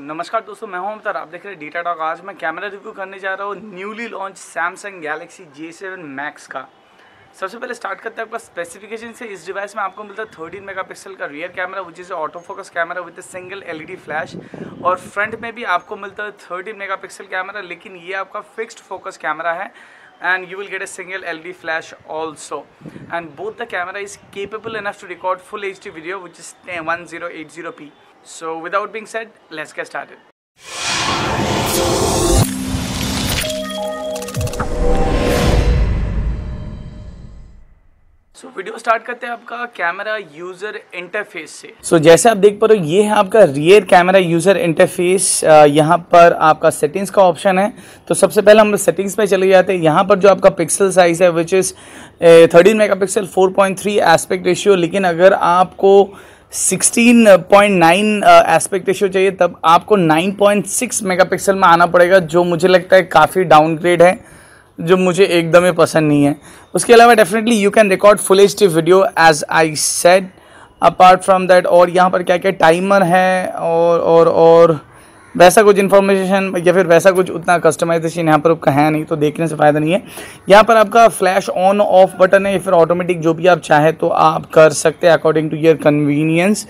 नमस्कार दोस्तों, मैं हूं अवतार। आप देख रहे हैं डेटा टॉक। आज मैं कैमरा रिव्यू करने जा रहा हूं newly launch Samsung Galaxy J7 max का। सबसे पहले स्टार्ट करते हैं आपका स्पेसिफिकेशन से। इस डिवाइस में आपको मिलता है 13 मेगापिक्सल का rear camera which is auto focus camera with single LED flash, और फ्रंट में भी आपको मिलता है 13 मेगापिक्सल कैमरा, लेकिन ये आपका फिक्स्ड फोकस कैमरा है and you will get a single LED flash also, and both the camera is capable enough to record full HD video which is 1080p. So without being said, let's get started. Video start करते हैं आपका camera user interface से। जैसे आप देख पा रहे हो, ये है आपका रियर कैमरा यूजर इंटरफेस। यहाँ पर आपका सेटिंग्स का ऑप्शन है। तो सबसे पहले हम सेटिंग्स पे चले जाते हैं। यहाँ पर जो आपका पिक्सल साइज है which is 13 megapixel 4.3 aspect ratio, लेकिन अगर आपको 16.9 एस्पेक्ट रेशियो चाहिए तब आपको 9.6 मेगापिक्सल में आना पड़ेगा, जो मुझे लगता है काफ़ी डाउनग्रेड है, जो मुझे एकदम ही पसंद नहीं है। उसके अलावा definitely you can record full HD video as I said. Apart from that, और यहाँ पर क्या क्या टाइमर है और वैसा कुछ इन्फॉर्मेशन या फिर वैसा कुछ उतना कस्टमाइजेशन यहाँ पर आपका है नहीं, तो देखने से फ़ायदा नहीं है। यहाँ पर आपका फ्लैश ऑन ऑफ बटन है या फिर ऑटोमेटिक, जो भी आप चाहे तो आप कर सकते हैं अकॉर्डिंग टू योर कन्वीनियंस।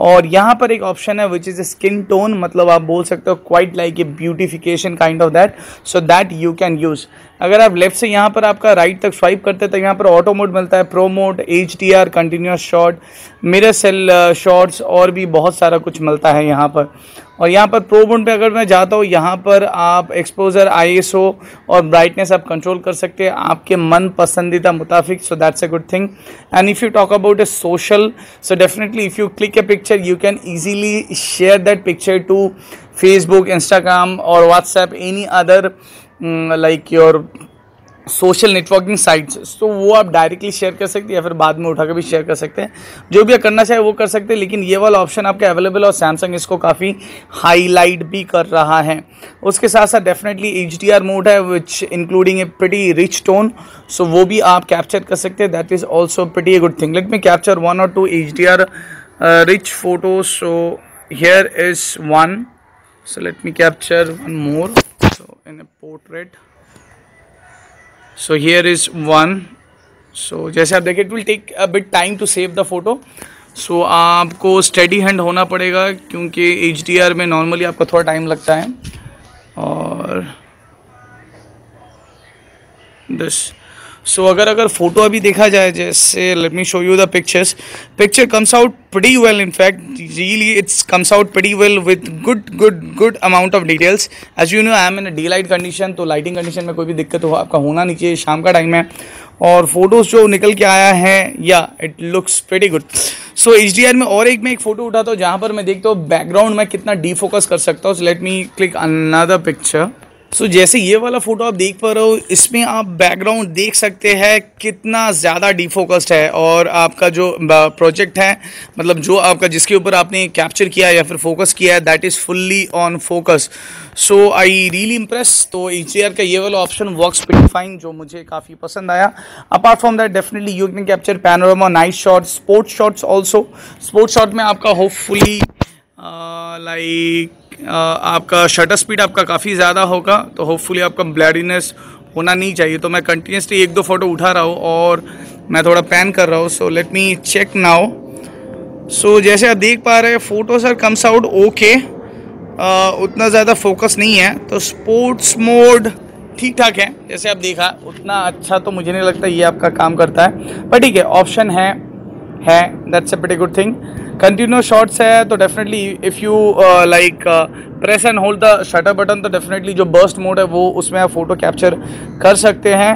और यहाँ पर एक ऑप्शन है विच इज़ स्किन टोन, मतलब आप बोल सकते हो quite like a beautification kind of that, so that you can use. अगर आप लेफ्ट से यहाँ पर आपका राइट तक स्वाइप करते हैं तो यहाँ पर ऑटो मोड मिलता है, pro mode, HDR, continuous shot, mirror self shots, और भी बहुत सारा कुछ मिलता है यहाँ पर। और यहाँ पर प्रो मोड पे अगर मैं जाता हूँ, यहाँ पर आप एक्सपोजर, ISO और ब्राइटनेस आप कंट्रोल कर सकते हैं आपके मन पसंदीदा मुताबिक, so that's a good thing. And if you talk about a social, so definitely if you click a picture you can easily share that picture to Facebook, Instagram और WhatsApp, any other like your social networking sites. तो वो आप directly share कर सकते हैं या फिर बाद में उठा के भी शेयर कर सकते हैं, जो भी आप करना चाहे वो कर सकते हैं। लेकिन ये वाला ऑप्शन आपके अवेलेबल है और सैमसंग इसको काफ़ी हाईलाइट भी कर रहा है। उसके साथ साथ डेफिनेटली HDR मोड है which including a pretty rich tone, so वो भी आप कैप्चर कर सकते हैं। That is also pretty good thing. Let me capture 1 or 2 HDR rich photos. So here is one. So let me capture one more. So in a portrait. So here is one. So जैसे आप देखें, it will take a bit time to save the photo. So आपको steady hand होना पड़ेगा क्योंकि HDR में normally आपको थोड़ा टाइम लगता है। और this. सो अगर फोटो अभी देखा जाए, जैसे let me show you the picture comes out pretty well. In fact really it's comes out pretty well with good amount of details. As you know, I am in day light condition, तो lighting condition में कोई भी दिक्कत हो आपका होना नहीं चाहिए। शाम का टाइम है और फोटोज जो निकल के आया है, या it looks pretty good. So HDR में और मैं एक फोटो उठाता हूँ जहाँ पर मैं देखता हूँ बैकग्राउंड में कितना डीफोकस कर सकता हूँ। So let me click another picture. So जैसे ये वाला फोटो आप देख पा रहे हो, इसमें आप बैकग्राउंड देख सकते हैं कितना ज़्यादा डीफोकस्ड है, और आपका जो प्रोजेक्ट है, मतलब जो आपका जिसके ऊपर आपने कैप्चर किया है या फिर फोकस किया है, that is fully on focus. So I really impress. तो HDR का ये वाला ऑप्शन वर्क्स प्रीटी फाइन, जो मुझे काफ़ी पसंद आया। Apart from that definitely you can capture panorama, night shots, sports shots also. Sports shot में आपका होपफुली आपका शटर स्पीड आपका काफ़ी ज़्यादा होगा, तो होपफुली आपका ब्लैरीनेस होना नहीं चाहिए। तो मैं कंटिन्यूसली 1-2 फोटो उठा रहा हूँ और मैं थोड़ा पैन कर रहा हूँ। So let me check now. So जैसे आप देख पा रहे हैं, photo sir comes out okay, उतना ज़्यादा फोकस नहीं है। तो स्पोर्ट्स मोड ठीक ठाक है, जैसे आप देखा उतना अच्छा तो मुझे नहीं लगता ये आपका काम करता है, पर ठीक है, ऑप्शन है that's a pretty good thing. Continuous shots है, तो definitely if you like press and hold the shutter button, तो डेफिनेटली जो बर्स्ट मोड है वो उसमें आप फोटो कैप्चर कर सकते हैं।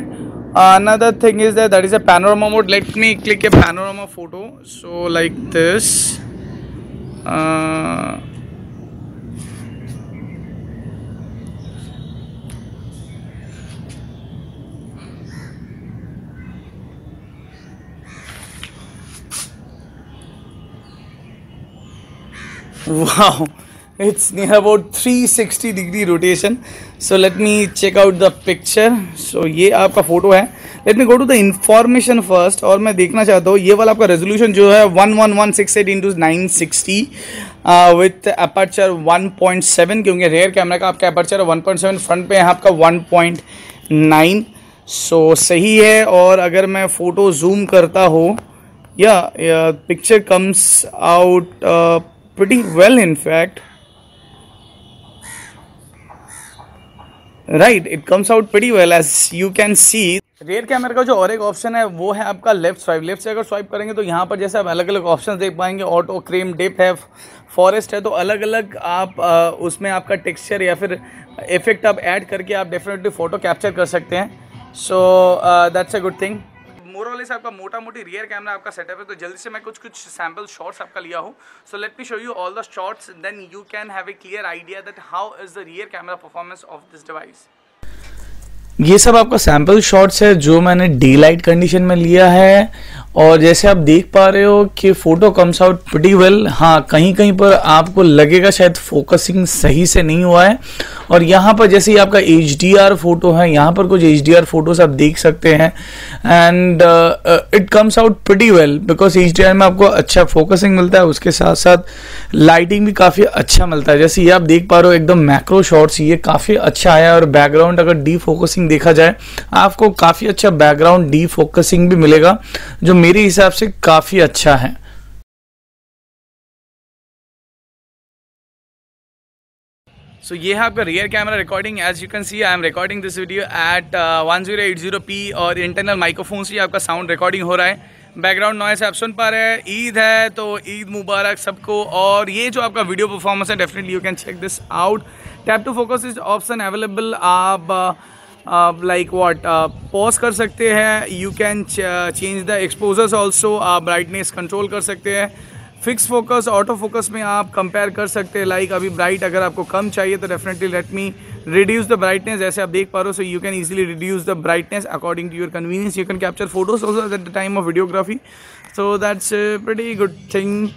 Another thing is that is a panorama mode. Late me click A panorama photo. So like this. Wow, it's near about 360-degree rotation. So let me check out the picture. So ये आपका photo है। Let me go to the information first, और मैं देखना चाहता हूँ ये वाला आपका रेजोल्यूशन जो है 11168 × 960 विथ अपर्चर 1.7, क्योंकि रेयर कैमरा का आपका अपर्चर 1.7, फ्रंट पे है आपका 1.9, सो सही है। और अगर मैं फ़ोटो जूम करता हूँ, या picture comes out pretty well in fact, right, it comes out pretty well as you can see. Rear camera का जो और एक ऑप्शन है वो है आपका लेफ्ट स्वाइप। लेफ्ट से अगर स्वाइप करेंगे तो यहाँ पर जैसे आप अलग अलग ऑप्शन देख पाएंगे, ऑटो, क्रीम, डिप है, फॉरेस्ट है, तो अलग अलग आप उसमें आपका टेक्सचर या फिर इफेक्ट आप ऐड करके आप डेफिनेटली फ़ोटो कैप्चर कर सकते हैं। So that's a good thing. मोरलेस आपका मोटा मोटी रियर कैमरा आपका सेटअप है। तो जल्दी से मैं कुछ सैम्पल शॉट्स आपका लिया हूँ। So let me show you all the shots, then you can have a clear idea that how is the rear camera performance of this device. ये सब आपका सैम्पल शॉट्स है जो मैंने डी लाइट कंडीशन में लिया है, और जैसे आप देख पा रहे हो कि photo comes out pretty well. हाँ, कहीं कहीं पर आपको लगेगा शायद फोकसिंग सही से नहीं हुआ है, और यहाँ पर जैसे ही आपका HDR फोटो है, यहाँ पर कुछ HDR फोटोज आप देख सकते हैं, and it comes out pretty well because HDR में आपको अच्छा फोकसिंग मिलता है, उसके साथ साथ लाइटिंग भी काफ़ी अच्छा मिलता है। जैसे ये आप देख पा रहे हो एकदम मैक्रो शॉट्स, ये काफ़ी अच्छा आया, और बैकग्राउंड अगर डी फोकसिंग देखा जाए आपको काफ़ी अच्छा बैकग्राउंड डी फोकसिंग भी मिलेगा, जो मेरे हिसाब से काफ़ी अच्छा है। सो ये है आपका rear camera recording. As you can see I am recording this video at 1080p, और इंटरनल माइक्रोफोन से आपका साउंड रिकॉर्डिंग हो रहा है। बैकग्राउंड नॉइस आप सुन पा रहे हैं। ईद है तो ईद मुबारक सबको। और ये जो आपका वीडियो परफॉर्मेंस है, definitely you can check this out. Tap to focus is option available. आप लाइक व्हाट पॉज कर सकते हैं, you can change the exposures also, आप ब्राइटनेस कंट्रोल कर सकते हैं। फिक्स फोकस, ऑटो फोकस में आप कंपेयर कर सकते हैं। लाइक अभी ब्राइट अगर आपको कम चाहिए तो definitely let me reduce the brightness, जैसे आप देख पा रहे हो। So you can easily reduce the brightness according to your convenience. You can capture photos also at the time of videography, so that's pretty good thing.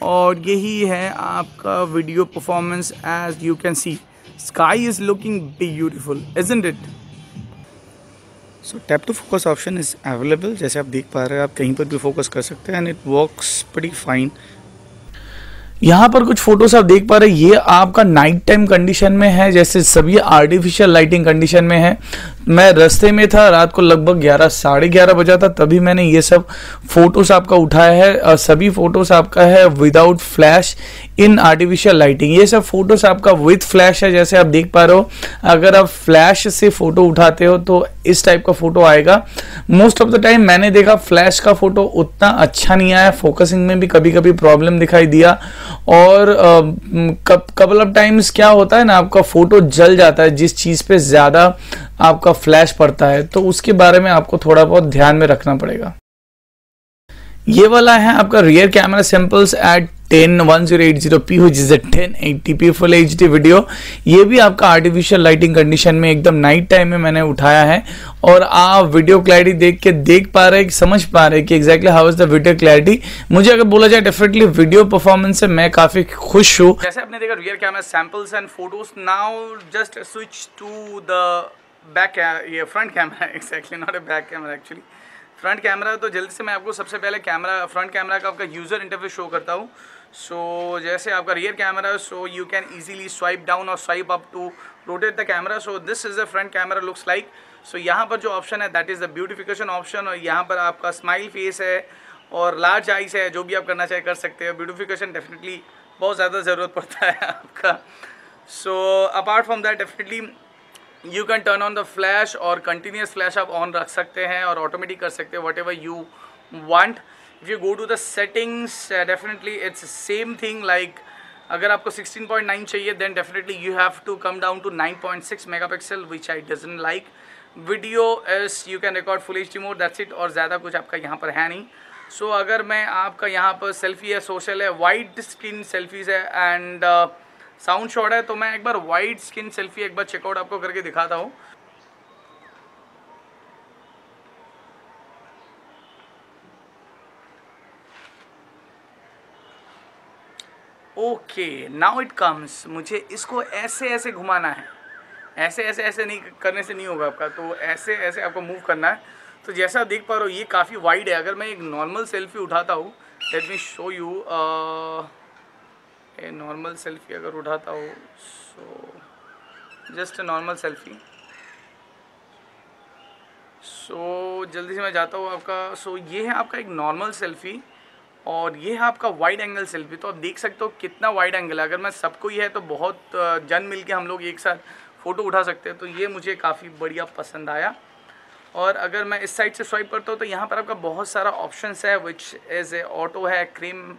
और यही है आपका video performance. As you can see sky is looking beautiful, isn't it? So tap to focus option is available. जैसे आप देख पा रहे हैं, आप कहीं पर भी फोकस कर सकते हैं, and it works pretty fine. यहाँ पर कुछ फोटोज आप देख पा रहे हैं, ये आपका नाइट टाइम कंडीशन में है, जैसे सभी आर्टिफिशियल लाइटिंग कंडीशन में है। मैं रास्ते में था, रात को लगभग 11, साढ़े 11 बजा था, तभी मैंने ये सब फोटोज आपका उठाया है। और सभी फोटोज आपका है without flash in artificial lighting. ये सब फोटोज आपका विथ फ्लैश है, जैसे आप देख पा रहे हो। अगर आप फ्लैश से फोटो उठाते हो तो इस टाइप का फोटो आएगा। मोस्ट ऑफ द टाइम मैंने देखा फ्लैश का फोटो उतना अच्छा नहीं आया, फोकसिंग में भी कभी कभी प्रॉब्लम दिखाई दिया। और कपल ऑफ टाइम्स क्या होता है ना, आपका फोटो जल जाता है जिस चीज पे ज्यादा आपका फ्लैश पड़ता है, तो उसके बारे में आपको थोड़ा बहुत ध्यान में रखना पड़ेगा। ये वाला है आपका rear camera samples at 1080p which is a 1080p full HD video. ये भी आपका आर्टिफिशियल लाइटिंग कंडीशन में एकदम नाइट टाइम में मैंने उठाया है, और आप वीडियो क्लैरिटी देख पा रहे हैं, समझ पा रहे हैं कि exactly how is the video clarity. मुझे अगर बोला जाए डेफिनेटली वीडियो परफॉर्मेंस से मैं काफी खुश हूँ। जैसे आपने देखा rear camera samples and photos, now just switch to the back, ये front camera exactly, not a back camera actually, front camera. तो जल्दी से मैं आपको सबसे पहले फ्रंट कैमरा का आपका यूज़र इंटरफेस शो करता हूँ। सो जैसे आपका rear camera, so you can easily swipe down और swipe up to rotate the camera. So this is the front camera looks like. So यहाँ पर जो ऑप्शन है that is the beautification option, और यहाँ पर आपका स्माइल फेस है और लार्ज आइस है, जो भी आप करना चाहे कर सकते हो। ब्यूटिफिकेशन डेफिनेटली बहुत ज़्यादा ज़रूरत पड़ता है आपका। So apart from that definitely you can turn on the flash, और कंटिन्यूस फ्लैश आप ऑन रख सकते हैं और ऑटोमेटिक कर सकते हैं whatever you want. If you go to the settings, definitely it's same thing. Like अगर आपको 16.9 चाहिए then definitely you have to come down to 9.6 megapixel, which I doesn't like. Video is you can record full HD mode, that's it, और ज़्यादा कुछ आपका यहाँ पर है नहीं। सो अगर मैं आपका यहाँ पर सेल्फी है, सोशल है, वाइड स्क्रीन सेल्फीज है, एंड साउंड शॉट है, तो मैं एक बार वाइड स्क्रीन सेल्फी एक बार चेकआउट आपको करके दिखाता हूँ। Okay, now it comes. मुझे इसको ऐसे ऐसे घुमाना है, ऐसे ऐसे ऐसे नहीं करने से नहीं होगा आपका, तो ऐसे ऐसे आपको मूव करना है। तो जैसा आप देख पा रहे हो ये काफ़ी वाइड है। अगर मैं एक नॉर्मल सेल्फी उठाता हूँ, let me show you, a normal selfie अगर उठाता हो, so just a normal selfie. So जल्दी से मैं जाता हूँ आपका। सो ये है आपका एक नॉर्मल सेल्फी और ये है आपका वाइड एंगल सेल्फी। तो आप देख सकते हो कितना वाइड एंगल है। अगर मैं सबको ही है तो बहुत जन मिल के हम लोग एक साथ फ़ोटो उठा सकते हैं। तो ये मुझे काफ़ी बढ़िया पसंद आया। और अगर मैं इस साइड से स्वाइप करता हूँ तो यहाँ पर आपका बहुत सारा ऑप्शंस है, विच एज ए ऑटो है, क्रीम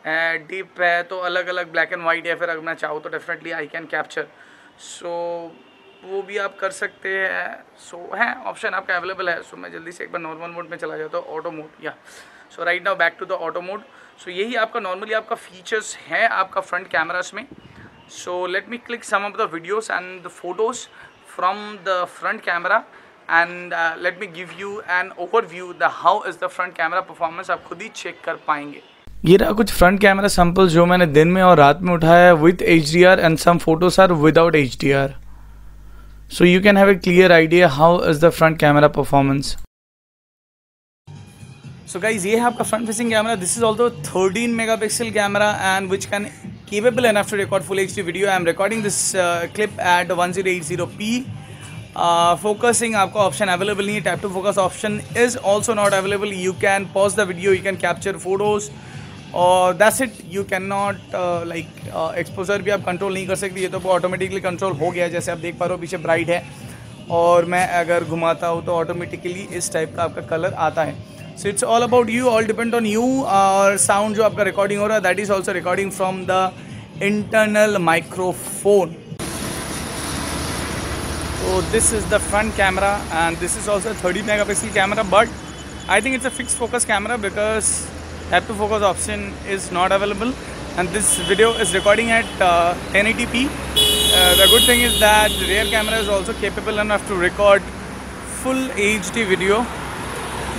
है, डीप है, तो अलग अलग ब्लैक एंड वाइट है। फिर अगर मैं चाहूँ तो डेफिनेटली आई कैन कैप्चर, सो वो भी आप कर सकते हैं। सो है ऑप्शन आपका अवेलेबल है। सो मैं जल्दी से एक बार नॉर्मल मोड में चला जाता हूँ, ऑटो मोड या। So right now back to the auto mode. So यही आपका नॉर्मली आपका फीचर्स है आपका फ्रंट कैमरास में। So let me click some of the videos and the photos from the front camera and let me give you an overview the how is the front camera performance. आप खुद ही check कर पाएंगे। ये रहा कुछ front camera sample जो मैंने दिन में और रात में उठाया है with HDR and some photos are without HDR। So you can have a clear idea how is the front camera performance. So guys, ये है आपका front facing camera. This is also 13 megapixel camera and which can capable enough to record full HD video. I am recording this clip at 1080p. Focusing आपका option available नहीं है. Tap to focus option is also not available. You can pause the video, you can capture photos. और that's it. You can not like exposure भी आप control नहीं कर सकते। ये तो ऑटोमेटिकली कंट्रोल हो गया। जैसे आप देख पा रहे हो पीछे ब्राइट है और मैं अगर घुमाता हूँ तो ऑटोमेटिकली इस टाइप का आपका कलर आता है। So it's all about you, all depend on you. और साउंड जो आपका रिकॉर्डिंग हो रहा है that is also recording from the internal microphone. So this is the front camera and this is also a 30 megapixel camera, but I think it's a fixed focus camera because tap to focus option is not available and this video is recording at 1080p. The good thing is that the rear camera is also capable enough to record full HD video.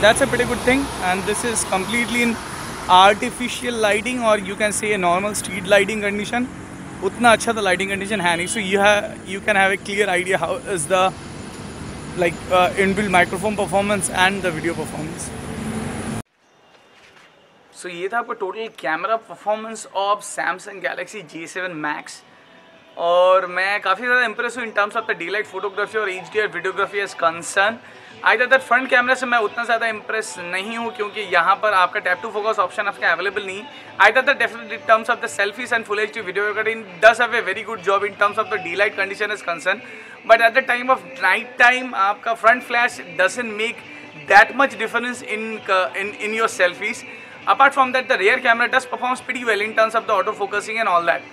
That's a pretty good thing and this is completely in artificial lighting or you can say a normal street lighting condition. उतना अच्छा तो lighting condition है नहीं। So you can have a clear idea how is the like inbuilt microphone performance and the video performance. So ये था आपका total camera performance of Samsung Galaxy J7 Max और मैं काफ़ी ज़्यादा इंप्रेस हूँ in terms of the daylight photography और HDR videography as concern. I that front camera से मैं उतना ज़्यादा इंप्रेस नहीं हूँ क्योंकि यहाँ पर आपका टैप टू फोकस ऑप्शन आपका अवेलेबल नहीं। I that definitely in terms of the selfies and full HD video recording does have a very good job in terms of the daylight condition is concern, but at the time of night time आपका front flash doesn't make that much difference in your selfies. Apart from that, the rear camera does performs pretty well in terms of the auto focusing and all that.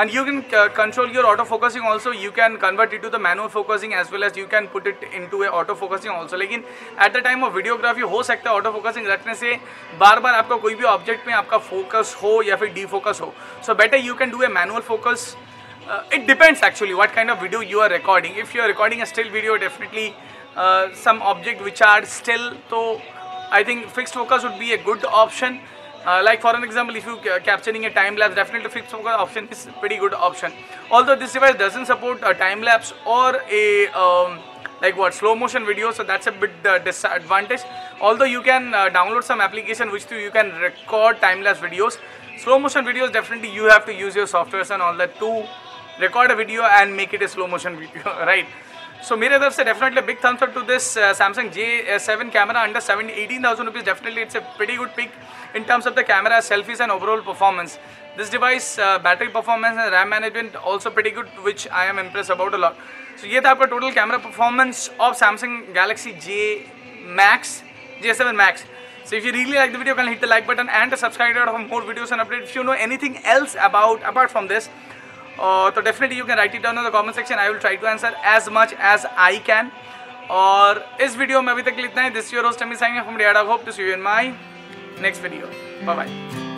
And you can control your auto focusing also. You can convert it to the manual focusing as well as you can put it into a auto focusing also. लेकिन at the time of videography हो सकता है auto focusing रखने से बार बार आपका कोई भी object में आपका फोकस हो या फिर defocus हो. So better you can do a manual focus. It depends actually what kind of video you are recording. If you are recording a still video, definitely some object which are still, so I think fixed focus would be a good option. Like for an example, if you capturing a time lapse, definitely fixed focus option is pretty good option. Although this device doesn't support a time lapse or a like what slow motion video, so that's a bit disadvantage. Although you can download some application which you can record time lapse videos. Slow motion videos, definitely you have to use your softwares and all that to record a video and make it a slow motion video, right? So मेरे तरफ से definitely big thumbs up to this Samsung J7 camera under 18,000 rupees. Definitely it's a pretty good pick in terms of the camera, selfies and overall performance. This device battery performance and RAM management also pretty good, which I am impressed about a lot. So ये था आपका total camera performance of Samsung Galaxy J7 Max. So if you really like the video, can hit the like button and the subscribe button for more videos and updates. If you know anything else apart from this, तो definitely you can write it down in the comment section. I will try to answer as much as I can. और इस video में अभी तक इतना ही. This is your host Amit signing from Riyadh. I hope to see you in my next video. Bye bye.